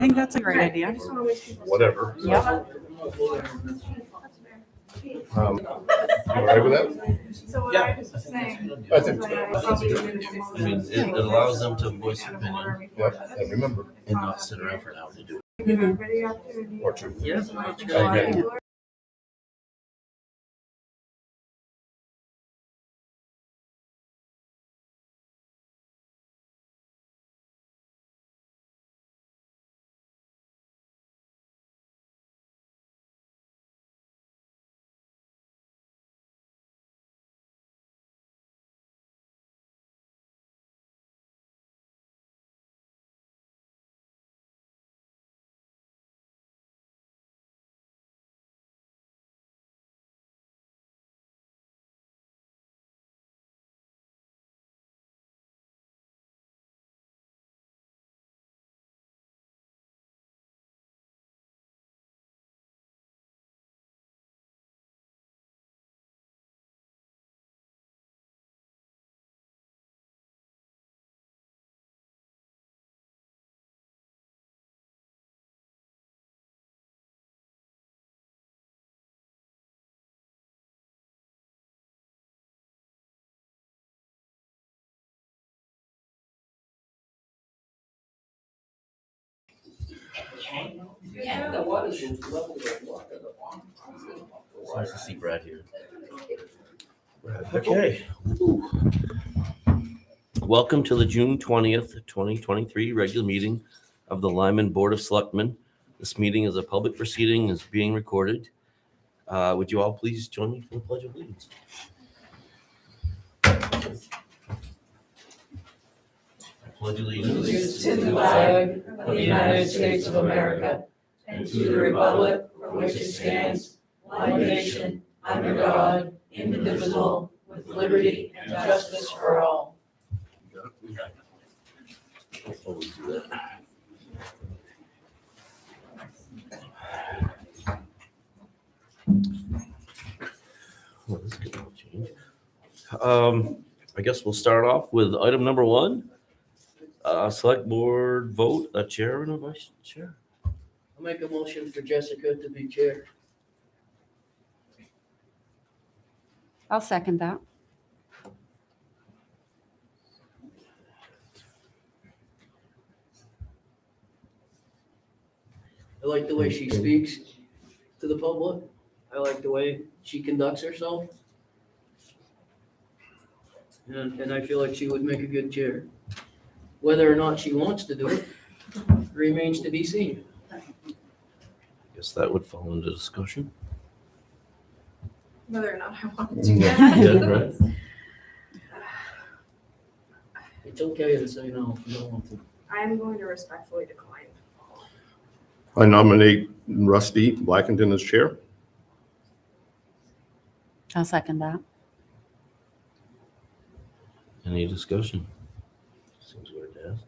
I think that's a great idea. Whatever. So, Yep. you all right with that? So what Yeah. I was saying. I think I mean, it allows them to voice their opinion Yep, and remember, and not sit around for an hour to do it. Mhm. or two. Yeah. I agree. It's nice to see Brad here. Okay. Welcome to the June 20th, 2023 regular meeting of the Lyman Board of Selectmen. This meeting is a public proceeding, is being recorded. Would you all please join me for the Pledge of Allegiance? I pledge allegiance To the flag of the United States of America and to the republic for which it stands, one nation, under God, indivisible, with liberty and justice for all. Always do that. Well, this could all change. I guess we'll start off with item number 1. Select board vote, a chair and a vice chair. I'll make a motion for Jessica to be chair. I'll second that. I like the way she speaks to the public. I like the way she conducts herself. And I feel like she would make a good chair. Whether or not she wants to do it remains to be seen. Guess that would fall into discussion. Whether or not I want to. Yeah, right. It's okay to say no if you don't want to. I am going to respectfully decline. I nominate Rusty Blackington as chair. I'll second that. Any discussion? Seems weird to ask.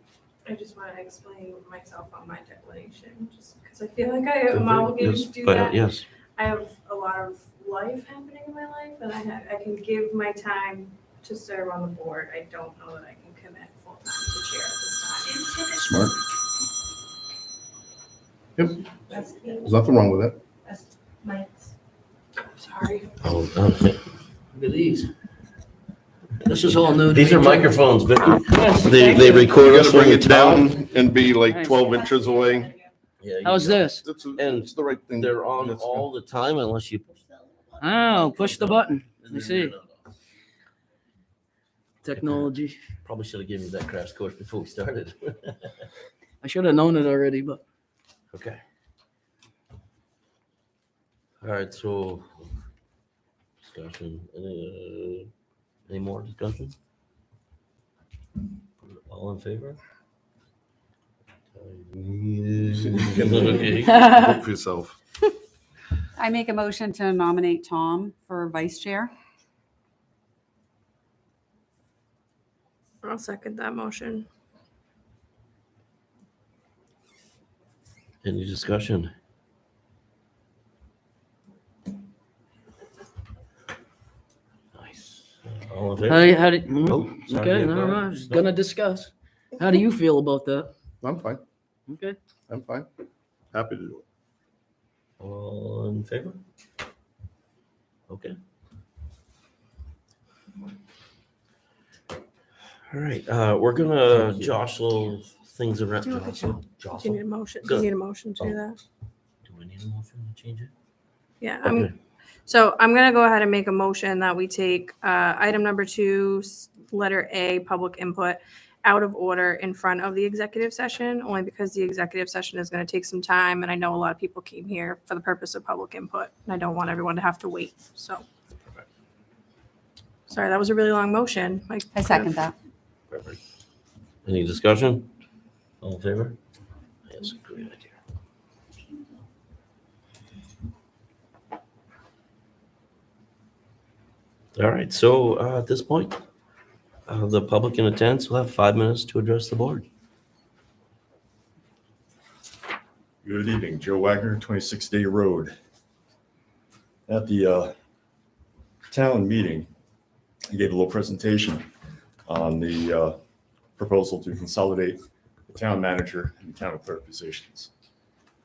I just want to explain myself on my declination, just because I feel like I am obligated Yes, to do but that. yes, I have a lot of life happening in my life, and I can give my time to serve on the board. I don't know that I can commit full time to chair at this Smart. Yep, there's nothing wrong with it. time. Sorry. oh, Look at these. This is all new to these me, are too. microphones, Vicky. Yes, They thank you. record You us gotta bring from it the town. down and be like Nice. 12 inches away. Yeah, you How's go. this? It's the right thing. They're on That's all the time unless you push that. Oh, push the button. And You then see, you're not on. technology. Probably should have given you that crash course before we started. I should have known it already, but Okay. All right, so discussion. Any more discussion? All in favor? Okay. Vote for yourself. I make a motion to nominate Tom for vice chair. I'll second that motion. Any discussion? Nice. All in favor? how did, Oh, sorry, okay, yeah, no, go no, ahead. I was gonna discuss. How do you feel about that? I'm fine. Okay. I'm fine. Happy to do it. All in favor? Okay. All right, we're gonna jostle things around. Do you want me to- Jostle? Do you Jostle? need a motion? Do Good. you need a motion to do that? Do I need a motion to change it? Yeah, Okay. so I'm gonna go ahead and make a motion that we take item number 2, letter A, public input, out of order in front of the executive session, only because the executive session is gonna take some time, and I know a lot of people came here for the purpose of public input, and I don't want everyone to have to wait, so. Sorry, that was a really long motion. Like, I second that. Perfect. Any discussion? All in favor? Yes, great idea. All right, so at this point, the public in attendance will have 5 minutes to address the board. Good evening, Joe Wagner, 26 Day Road. At the town meeting, I gave a little presentation on the proposal to consolidate the town manager and the town clerk positions.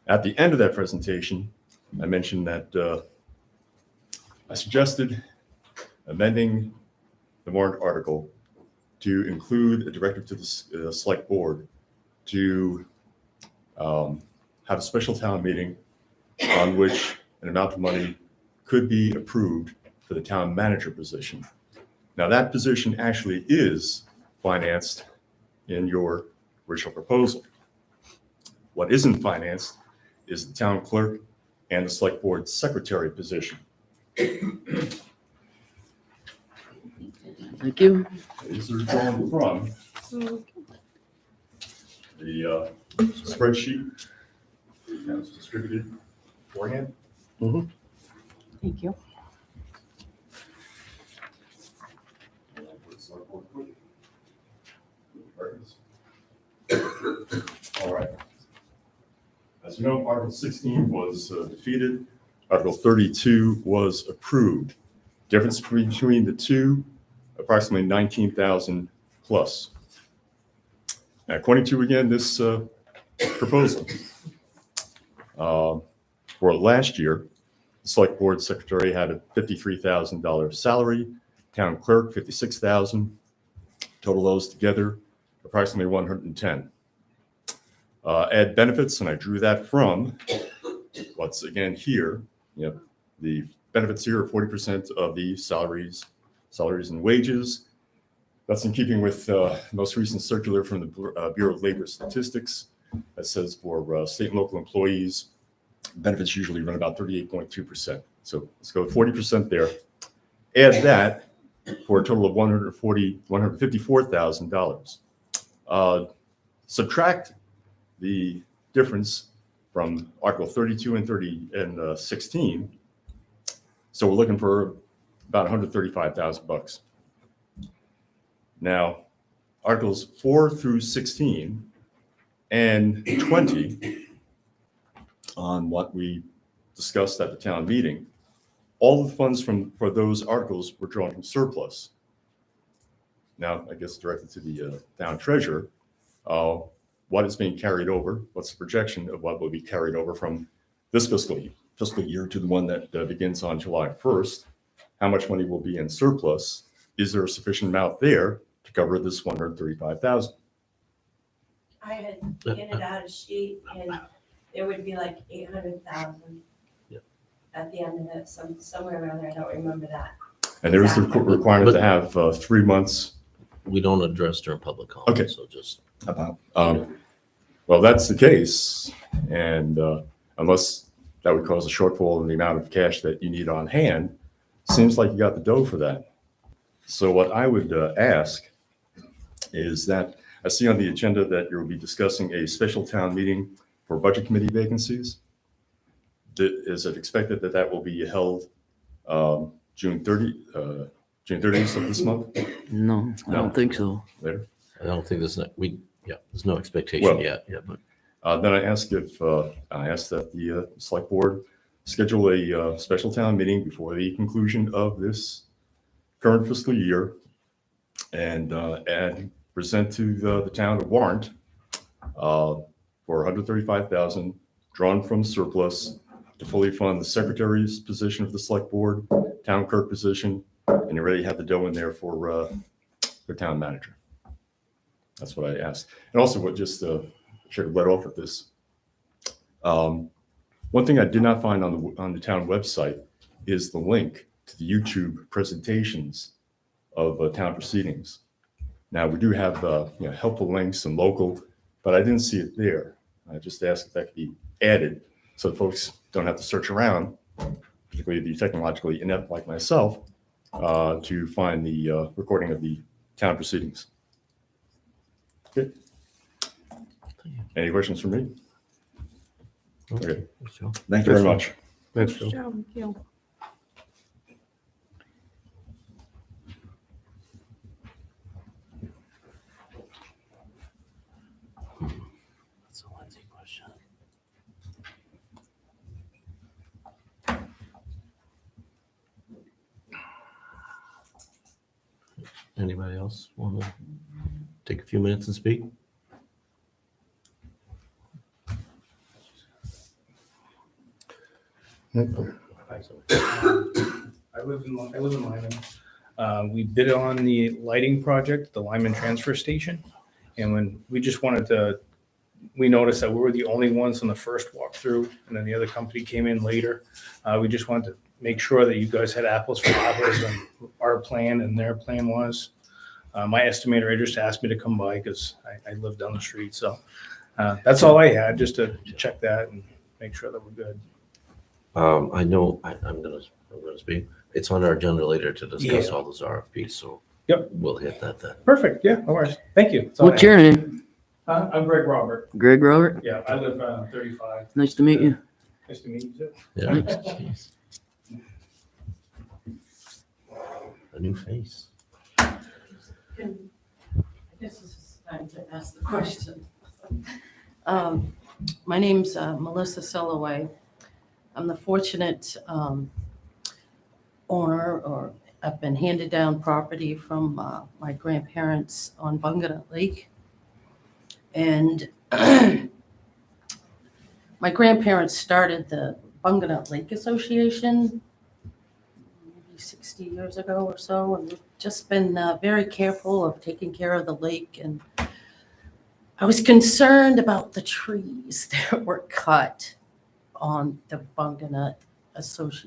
At the end of that presentation, I mentioned that I suggested amending the warrant article to include a directive to the select board to have a special town meeting on which an amount of money could be approved for the town manager position. Now, that position actually is financed in your original proposal. What isn't financed is the town clerk and the select board secretary position. Thank you. These are drawn from the spreadsheet that was distributed beforehand. Thank you. All right. As you know, Article 16 was defeated. Article 32 was approved. Difference between the two, approximately 19,000 plus. Now, according to, again, this proposal, for last year, the select board secretary had a $53,000 salary, town clerk $56,000. Total those together, approximately 110. Add benefits, and I drew that from what's again here. The benefits here are 40% of the salaries and wages. That's in keeping with the most recent circular from the Bureau of Labor Statistics that says for state and local employees, benefits usually run about 38.2%. So let's go with 40% there. Add that for a total of $154,000. Subtract the difference from Article 32 and 16. So we're looking for about $135,000. Now, Articles 4 through 16 and 20 on what we discussed at the town meeting, all the funds for those articles were drawn from surplus. Now, I guess directed to the town treasurer, what is being carried over? What's the projection of what will be carried over from this fiscal year to the one that begins on July 1st? How much money will be in surplus? Is there a sufficient amount there to cover this $135,000? I had handed out a sheet and there would be like 800,000 Yep. at the end of it, somewhere around there, I don't remember that. And there is the requirement to have 3 months. We don't address during public comment. Okay. So just, Well, that's the case, and unless that would cause a shortfall in the amount of cash that you need on hand, seems like you got the dough for that. So what I would ask is that I see on the agenda that you'll be discussing a special town meeting for budget committee vacancies. Is it expected that that will be held June 30th of this month? No, I No. don't think so. Later. I don't think there's there's no expectation Well, yet. Yeah, but Then I ask that the select board schedule a special town meeting before the conclusion of this current fiscal year and present to the town a warrant for for $135,000 drawn from surplus to fully fund the secretary's position of the select board, town clerk position, and you already have the dough in there for the town manager. That's what I asked. And also, what just should let off with this. One thing I did not find on the town website is the link to the YouTube presentations of town proceedings. Now, we do have helpful links and local, but I didn't see it there. I just asked if that could be added so folks don't have to search around, particularly the technologically inept like myself, to find the recording of the town proceedings. Okay. Any questions for me? Okay. So, Thank you very much. Thanks, Good Joe. job, thank you. that's a Lindsay question. Anybody else want to take a few minutes and speak? I live in Lyman. We bid on the lighting project, the Lyman Transfer Station. And when we just wanted to, we noticed that we were the only ones on the first walkthrough, and then the other company came in later. We just wanted to make sure that you guys had apples for apples and our plan and their plan was. My estimator just asked me to come by because I live down the street. So that's all I had, just to check that and make sure that we're good. I know I'm gonna speak. It's on our agenda later to discuss Yeah. all those RFPs, so Yep. we'll hit that then. Perfect. Yeah, no worries. Thank you. That's all I What's had. your name? I'm Greg Robert. Greg Robert. Yeah, I live 35. Nice to meet you. Nice to meet you too. Yeah. Thanks. Jeez. A new face. I guess this is time to ask the question. My name's Melissa Sellaway. I'm the fortunate owner, or I've been handed down property from my grandparents on Bunganut Lake. And my grandparents started the Bunganut Lake Association maybe 60 years ago or so, and we've just been very careful of taking care of the lake. And I was concerned about the trees that were cut on the Bunganut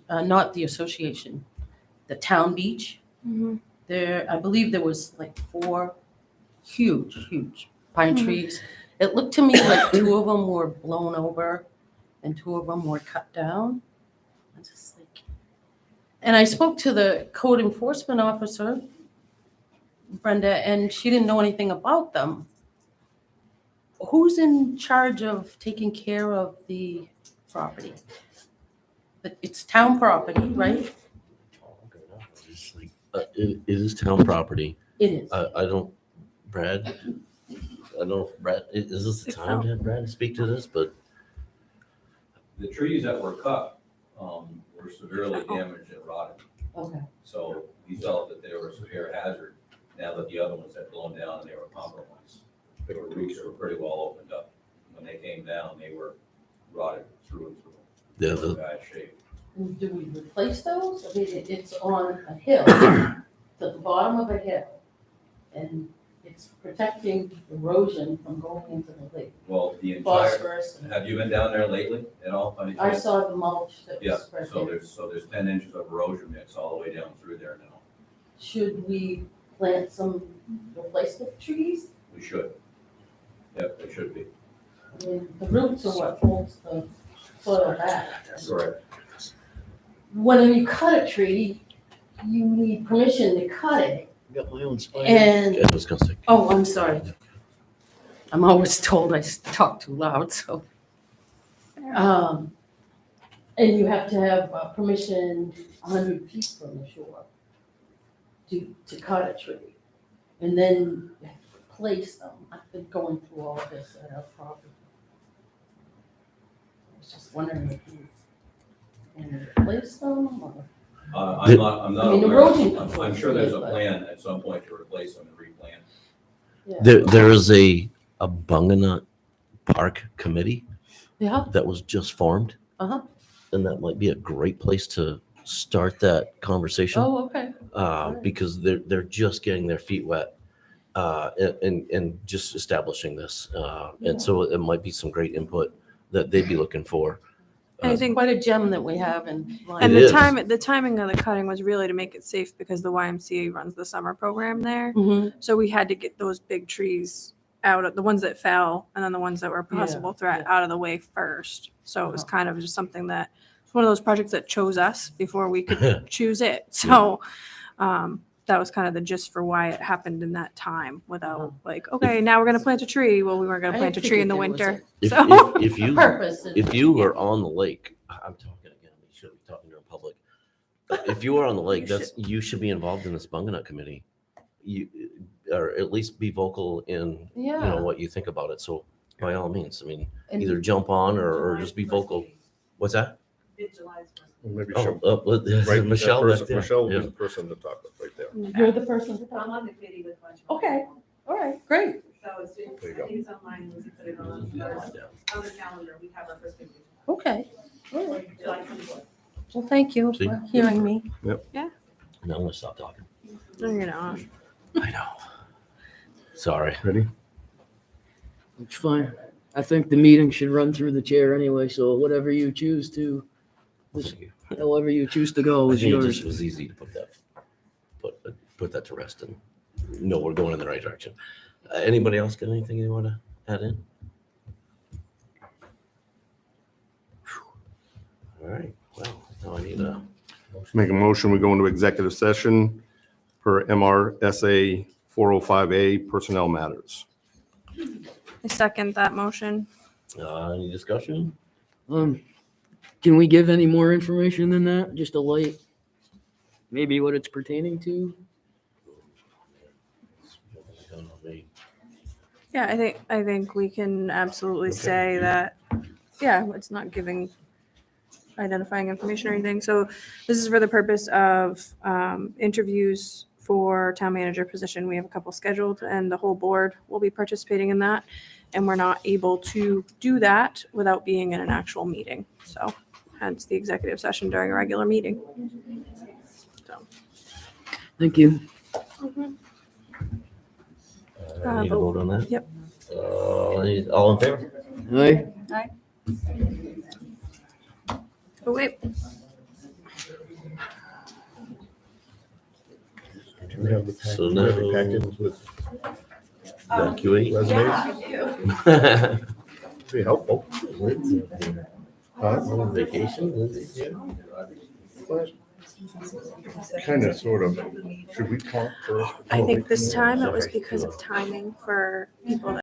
not the association, the town beach. Mhm. There, I believe there was like 4 huge pine trees. It looked to me like 2 of them were blown over and 2 of them were cut down. I just like, and I spoke to the code enforcement officer, Brenda, and she didn't know anything about them. Who's in charge of taking care of the property? But it's town property, right? It's like, it is town property. It is. I don't, Brad, I don't know if Brad, is this the It's time to have Brad speak to this, but The trees that were cut were severely damaged and rotted. Okay. So we felt that they were a severe hazard now that the other ones had blown down and they were compromised. The roots were pretty well opened up. When they came down, they were rotted through and through. Yeah, They were in bad shape. Do we replace those? I mean, it's on a hill, to the bottom of a hill, and it's protecting erosion from going into the lake. Well, the entire, Phosphorus. and- have you been down there lately at all? By any I chance? saw the mulch that Yeah, was spread so there. there's 10 inches of erosion mix all the way down through there now. Should we plant some replacement trees? We should. Yep, they should be. I mean, the roots are what holds the soil back. Correct. When you cut a tree, you need permission to cut it. got my own spider. And, I was gonna say, oh, I'm sorry. I'm always told I talk too loud, so. And you have to have permission 100 feet from the shore to cut a tree. And then you have to place them. I've been going through all of this at our property. I was just wondering if you can replace them or? I'm not I mean, aware. erosion I'm sure there's a control, plan at some point to replace them and replant. Yeah. there is a Bunganut park committee Yeah, that was just formed. uh-huh. And that might be a great place to start that conversation. Oh, okay. Because they're just getting their feet wet and just establishing this. Yeah. And so it might be some great input that they'd be looking for. I think, Quite a gem that we have in and line. It the is. timing of the cutting was really to make it safe because the YMCA runs the summer program there. Mhm. So we had to get those big trees out of the ones that fell and then the ones that were a possible threat out of the way first. So it was kind of just something that, one of those projects that chose us before we could choose it. So that was kind of the gist for why it happened in that time without like, okay, now we're going to plant a tree. Well, we weren't going to I plant a tree in the figured there was winter. If, So if you Purpose. if you were on the lake, I'm talking again, you should be talking to the public. If you were on the lake, you should be involved in this Bunganut committee. You, or at least be vocal in, you Yeah. know, what you think about it. So by all means, I mean, And- either jump on or just be vocal. What's that? Maybe Oh, she'll, there's right, Michelle back there. Michelle will Yeah. be the person to talk with right there. You're the person to I'm talk. on the committee with Bunch. Okay, all right, great. So it's, There you I go. think it's online, Lindsay put it on the calendar, we have our first meeting. Okay, all right. July 24th. Well, thank you See? for hearing me. No, I'm gonna stop talking. no, you're not. I know. Sorry. Ready? It's fine. I think the meeting should run through the chair anyway, so whatever you choose to, Thank you. however you choose to go I is think it yours. just was easy to put that to rest and know we're going in the right direction. Anybody else got anything you want to add in? All right. Well, now I need a Make a motion, we go into executive session per MRSA 405A personnel matters. I second that motion. any discussion? Can we give any more information than that? Just a light, maybe what it's pertaining to? Yeah, I think we can absolutely Okay. say that, yeah, it's not giving identifying information or anything. So this is for the purpose of interviews for town manager position. We have a couple scheduled and the whole board will be participating in that. And we're not able to do that without being in an actual meeting. So hence the executive session during a regular meeting. So, Thank you. Need to vote on that? Yep. All in favor? Aye. oh wait, Do we have the So do we have the now- packets with Evacuate. resumes? Be helpful. Vacation, Lindsay's here. Kind of, sort of. Should we talk first? I think this time it was because of timing for people that